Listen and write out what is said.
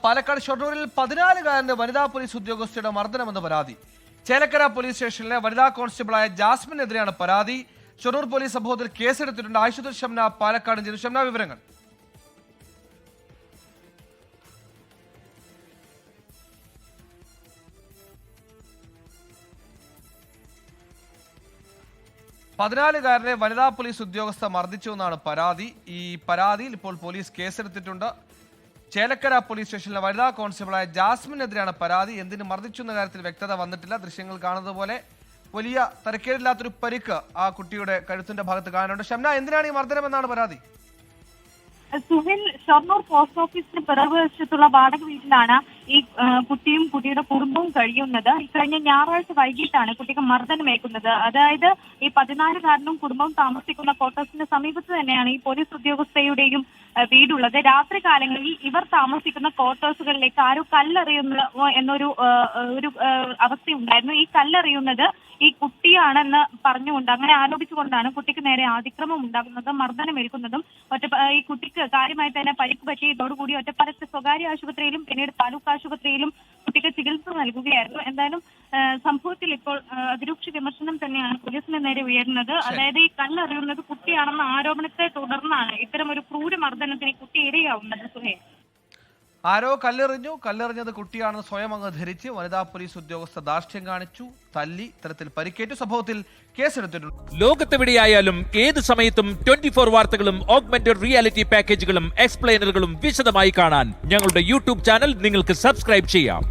പാലക്കാട് ഷൊർണൂരിൽ 14-കാരന്റെ വനിതാ പോലീസ് ഉദ്യോഗസ്ഥയുടെ മർദ്ദനമെന്ന് പരാതി. ചേലക്കര പോലീസ് സ്റ്റേഷനിലെ വനിതാ കോൺസ്റ്റബിളായ ജാസ്മിനെതിരെയാണ് പരാതി. ഷൊർണൂർ പോലീസ് സംഭവത്തിൽ കേസെടുത്തിട്ടുണ്ട്. ആയിഷുദ് ഷംന പാലക്കാട് ജില്ല. ഷംന, വിവരങ്ങൾ. പതിനാലുകാരനെ വനിതാ പോലീസ് ഉദ്യോഗസ്ഥ മർദ്ദിച്ചു എന്നാണ് പരാതി. ഈ പരാതിയിൽ ഇപ്പോൾ പോലീസ് കേസെടുത്തിട്ടുണ്ട്. ചേലക്കര പോലീസ് സ്റ്റേഷനിലെ വനിതാ കോൺസ്റ്റബിളായ ജാസ്മിനെതിരെയാണ് പരാതി. എന്തിന് മർദ്ദിച്ചു എന്ന കാര്യത്തിൽ വ്യക്തത വന്നിട്ടില്ല. ദൃശ്യങ്ങൾ കാണുന്നത് പോലെ വലിയ തരക്കേടില്ലാത്തൊരു പരിക്ക് ആ കുട്ടിയുടെ കഴുത്തിന്റെ ഭാഗത്ത് കാണുന്നുണ്ട്. ഷംന, എന്തിനാണ് ഈ മർദ്ദനം എന്നാണ് പരാതി? സുഹിൽ, ഷൊർണൂർ പോസ്റ്റ് ഓഫീസിന് പിറകുവശത്തുള്ള വാടക വീട്ടിലാണ് ഈ കുട്ടിയും കുട്ടിയുടെ കുടുംബവും കഴിയുന്നത്. ഇക്കഴിഞ്ഞ ഞായറാഴ്ച വൈകിട്ടാണ് കുട്ടിക്ക് മർദ്ദനമേക്കുന്നത്. അതായത് ഈ 14-കാരനും കുടുംബവും താമസിക്കുന്ന ക്വാർട്ടേഴ്സിന് സമീപത്ത് തന്നെയാണ് ഈ പോലീസ് ഉദ്യോഗസ്ഥയുടെയും വീടുള്ളത്. രാത്രി കാലങ്ങളിൽ ഇവർ താമസിക്കുന്ന ക്വാർട്ടേഴ്സുകളിലേക്ക് ആരോ കല്ലെറിയുന്ന എന്നൊരു അവസ്ഥയുണ്ടായിരുന്നു. ഈ കല്ലെറിയുന്നത് ഈ കുട്ടിയാണെന്ന് പറഞ്ഞുകൊണ്ട്, അങ്ങനെ ആരോപിച്ചുകൊണ്ടാണ് കുട്ടിക്ക് നേരെ അതിക്രമം ഉണ്ടാകുന്നതും മർദ്ദനമേൽക്കുന്നതും. ഈ കുട്ടിക്ക് കാര്യമായി തന്നെ പരിക്ക് പറ്റിയതോടുകൂടി ഒറ്റപ്പാലത്തെ സ്വകാര്യ ആശുപത്രിയിലും പിന്നീട് താലൂക്ക് ആശുപത്രിയിലും കുട്ടിക്ക് ചികിത്സ നൽകുകയായിരുന്നു. എന്തായാലും സംഭവത്തിൽ ഇപ്പോൾ അതിരൂക്ഷ വിമർശനം തന്നെയാണ് പോലീസിന് നേരെ ഉയരുന്നത്. അതായത് ഈ കല്ലെറിയുന്നത് കുട്ടിയാണെന്ന ആരോപണത്തെ തുടർന്നാണ് ഇത്തരം ഒരു ക്രൂര മർദ്ദനത്തിന് കുട്ടി ഇരയാവുന്നത്. സുഹേ, ആരോ കല്ലെറിഞ്ഞത് കുട്ടിയാണെന്ന് സ്വയം അങ്ങ് ധരിച്ച് വനിതാ പോലീസ് ഉദ്യോഗസ്ഥ ധാർഷ്ട്യം കാണിച്ചു, തല്ലി, ഇത്തരത്തിൽ പരിക്കേറ്റു. സംഭവത്തിൽ കേസെടുത്തിട്ടുണ്ട്. ലോകത്തെവിടെയായാലും ഏത് സമയത്തും 24 വാർത്തകളും ഓഗ്മെന്റഡ് റിയാലിറ്റി പാക്കേജുകളും എക്സ്പ്ലെയിനറുകളും വിശദമായി കാണാൻ ഞങ്ങളുടെ യൂട്യൂബ് ചാനൽ നിങ്ങൾക്ക് സബ്സ്ക്രൈബ് ചെയ്യാം.